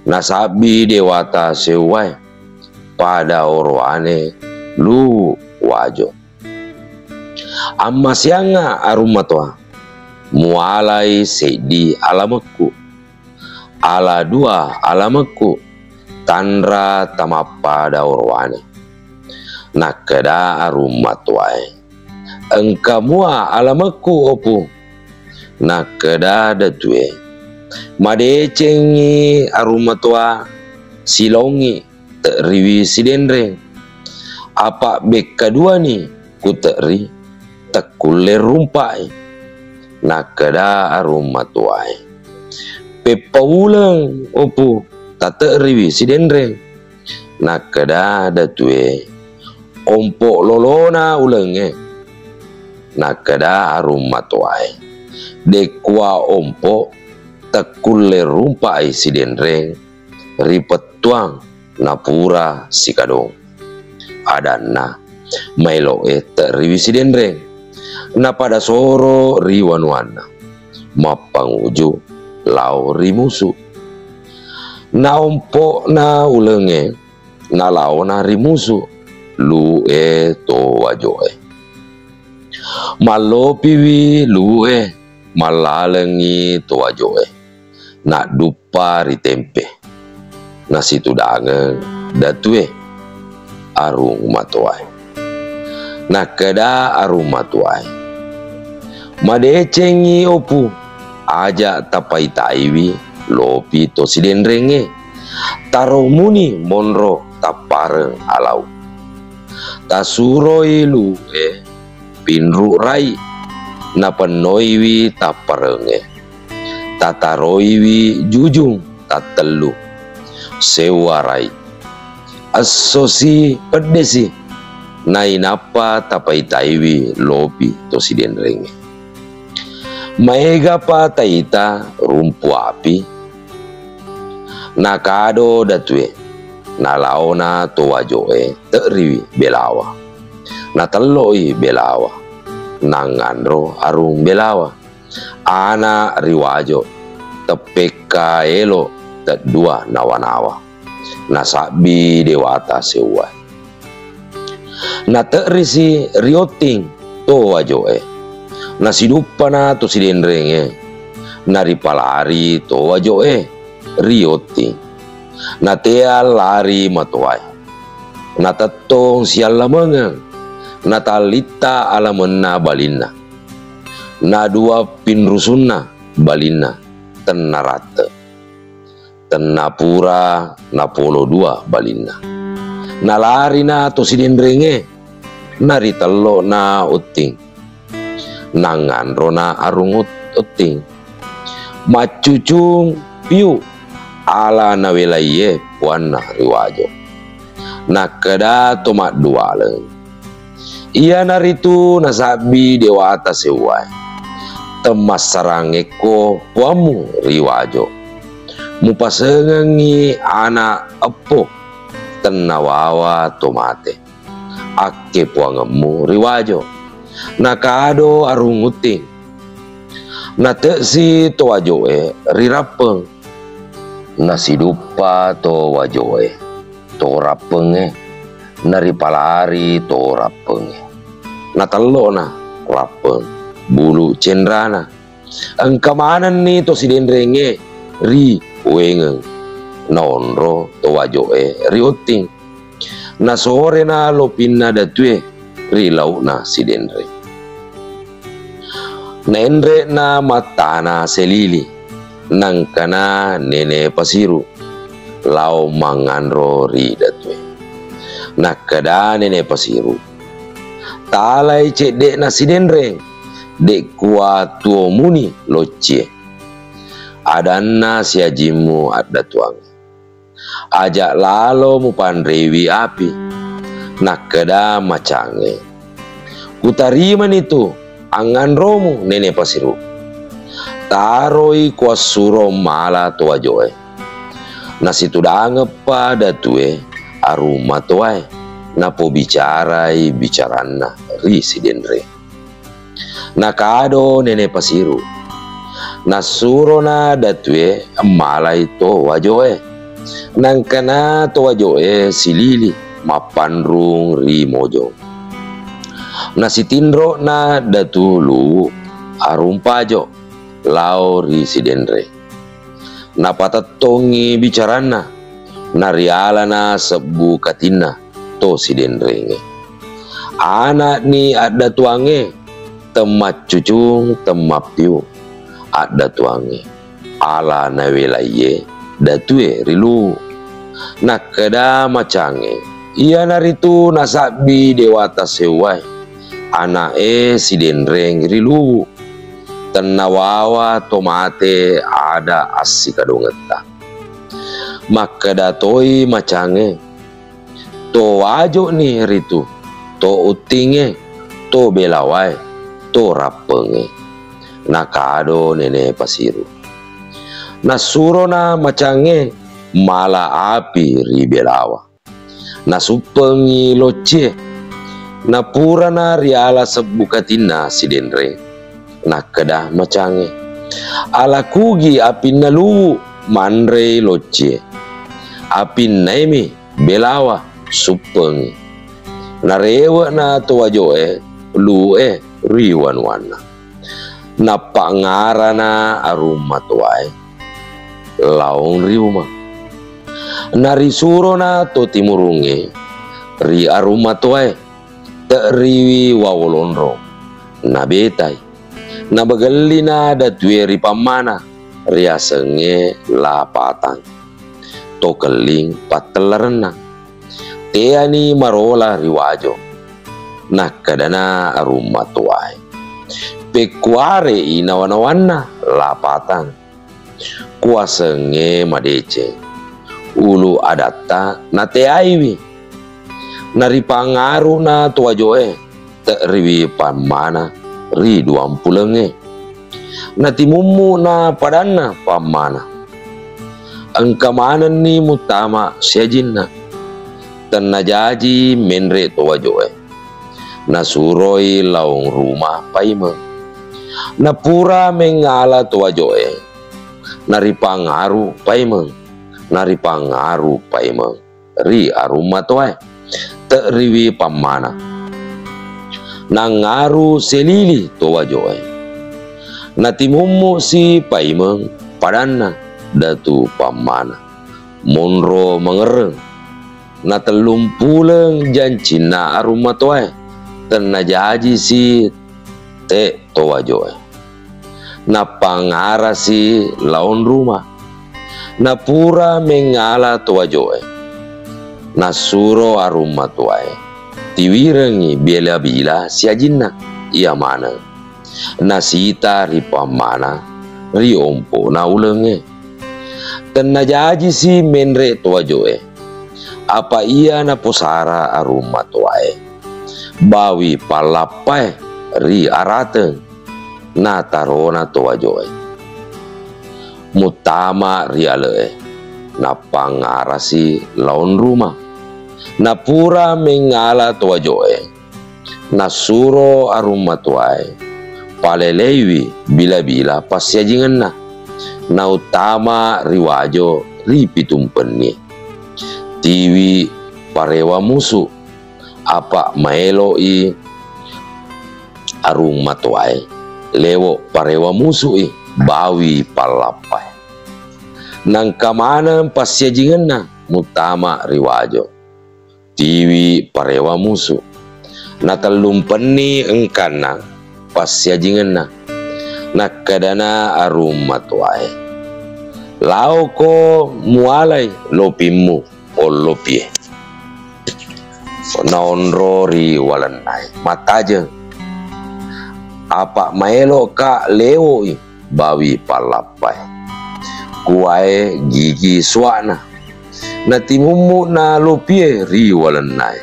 nasabi dewata sewai pada oroane lu wajo. Amma sianga arumatoa mualai sedi alamakku ala dua alamakku tandra tamapa da orwane nakada arumatoa engka mua alamakku opu nakada da tue madecengi arumatoa silongi teriwi sidenreng apa bek kedua ni ku teri tekuler rumpai nakada arumatoa pepaulang opu tata riwi sidenreng nakada da tue ompok lolona ulenge nakada arumatoai dekua ompok tekuler rumpai sidenreng ripetuang napura sikadong adanna mailo teriwi sidenreng na pada soro riwanuana mapanguju lau rimusu na ompo na ulenge na lau na rimusu lu to wajoe malopiwi lu malalengi to wajoe na dupa ritempe na situ dange datue arung matoai nakada arung matoai madecengi opu aja tapai taiwi lopi to sidenrenge taro muni monro tapareng alau tasuroi lu pinru rai napanoiwi taparenge tataroiwi jujung tatelu sewarai asosi pedesi nainapa tapai taiwi lopi to sidenrenge maega pa taita rumpu api nakado datue nalaona to wajoe teriwi belawa nateloi belawa nangandro arung belawa ana riwajo tepeka elo tedua nawa-nawa nasabi dewata sewa na terisi rioting to wajoe nasi dupana to sidenrenge nari palari to wajoe rioti na tea lari matoai na tatong sialamangang na talita alamena balina na dua pinrusunna balina tenarate tenapura na polo dua balina na lari na to sidenrenge nari telo na uting nangan rona arung uting macucung piu ala na wilaye puana riwajo nakada tomat dua leng iya naritu nasabi dewata sewai temas sarangeko puamu riwajo mupasengengi anak epo tenawawa tomate ake puangemu riwajo nakado arung uting nateksi to wajoe rirapeng nasi dupa to wajoe to rapenge nari palari to rapenge natalo na rapeng bulu cendrana engkamanan ni to sidenrenge ri wengeng nonro to wajoe rioting na sore na lopinna datue rilau na sidenre nendre na matana selili nangkana nene pasiru lau mangandro ri datue nakada nene pasiru talai cedek na sidenre dek kuat tuo muni locie adanna siajimu ada tuang ajak lalo mupandrewi api nakada macange kutariman itu angan romu nene pasiru taroi kuasuro mala toa joe nasi tudange pada tue aruma toai napo bicarai bicarana ri sidenre nakado nene pasiru nasuro na datue mala itu wajoe nang kana towajo silili mapandrung ri mojo. Na si Tindro na datulu arumpajo lao ri sidenre. Na patatongi bicarana na riala na sebu katina to sidenrenge. Anak ni ada tuange temat cucung temap tiu ada tuange ala na welaye datue rilu nak kada macange ia naritu nasabi dewata sewai anak sidenreng rilu tenawawa tomate ada asikadongeta maka datoi macange to wajo ni ritu to utinge to belawai to rapenge nakado nene pasiru nasuro na macange mala api ribelawa nasupengi loce napura na riala sebukatina sidenre nakada macange ala kugi apin nalu manre loce apin naimi belawa supengi narewa na tuwajo lu riwan wana na pangarana aruma tuai laong riuma narisuro na to timurunge ri aruma tuai teriwi wawolonro na betai na bagali na datwe ri pamana riasenge lapatan to keling patelarna teani marola riwajo nakadana aruma tuai pekuare inawana lapatan kuasenge madece ulu adata na teaiwi naripangaru na tuajoe teriwi pamana ri 20 natimumu na padana pamana angkamanan ni mutama siajinna tenajaji menre tuajoe nasuroi laung rumah paima napura mengala tuajoe naripangaru paima ri aruma tuai teriwi pamana nangaru selili tuajoe natimumu si paima padana datu pamana monro mengereng na telung pulang jancina aruma tuai tenajaji si te towajoe na pangara si laon rumah na pura mengala towajoe na suro aruma tuai tiwirengi bila siajinna ia mana na sita ripamana riompo na ulenge tenajaji si menre towajoe apa ia na posara aruma tuai bawi palapai ri arate na tarona towajoe mutama riale na pangarasi laon rumah na pura mengala towajoe na suro aruma tuai palelewi bila pasyajingan na utama riwajo ri pitumpenni tiwi parewa musu apa maelo aruma tuai lewo parewa musu bawi palapai nang kamana pasyajingan mutama riwajo tiwi parewa musu na telumpenni engkana pasyajingan nakadana aruma tuai lauko mualai lopimu o lopie naonro ri walanai mataje apa maelo ka lewo bawi palapai kuai gigi suana na timumu na lopie ri walanai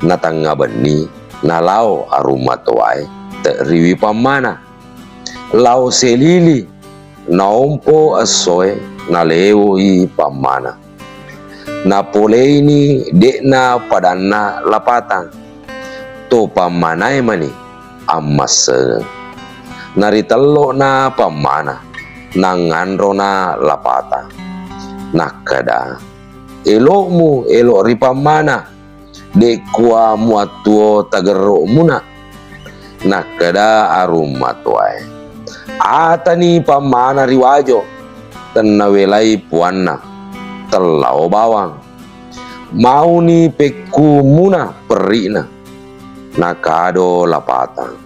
na tanga bani na lao aruma tuai teriwi pamana lao selili naompo asoe na lewo pamana na poleini dekna padana lapatan to pamanai mani amase nari telo na pamana nangandro na lapata nakada elokmu elok ripamana dekua muatuo tagerok muna nakada arum matuai atani pamana riwajo tenawelai puanna telau bawang mau ni peku muna perina nakado lapatang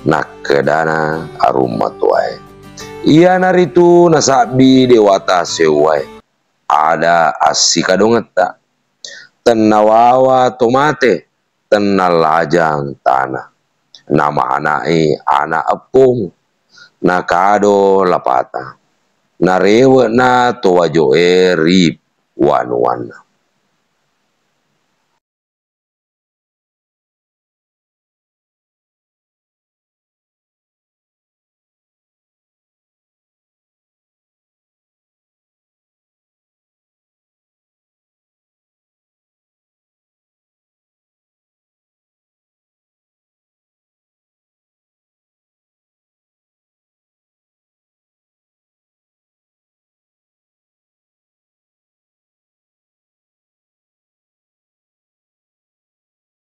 nakadana arum matuai ia naritu nasabi dewata sewai ada asikadongeta tenawawa tomate tenalajang tanah nama anai anak epung nakado lapata narewe na towajoe rip wan-wan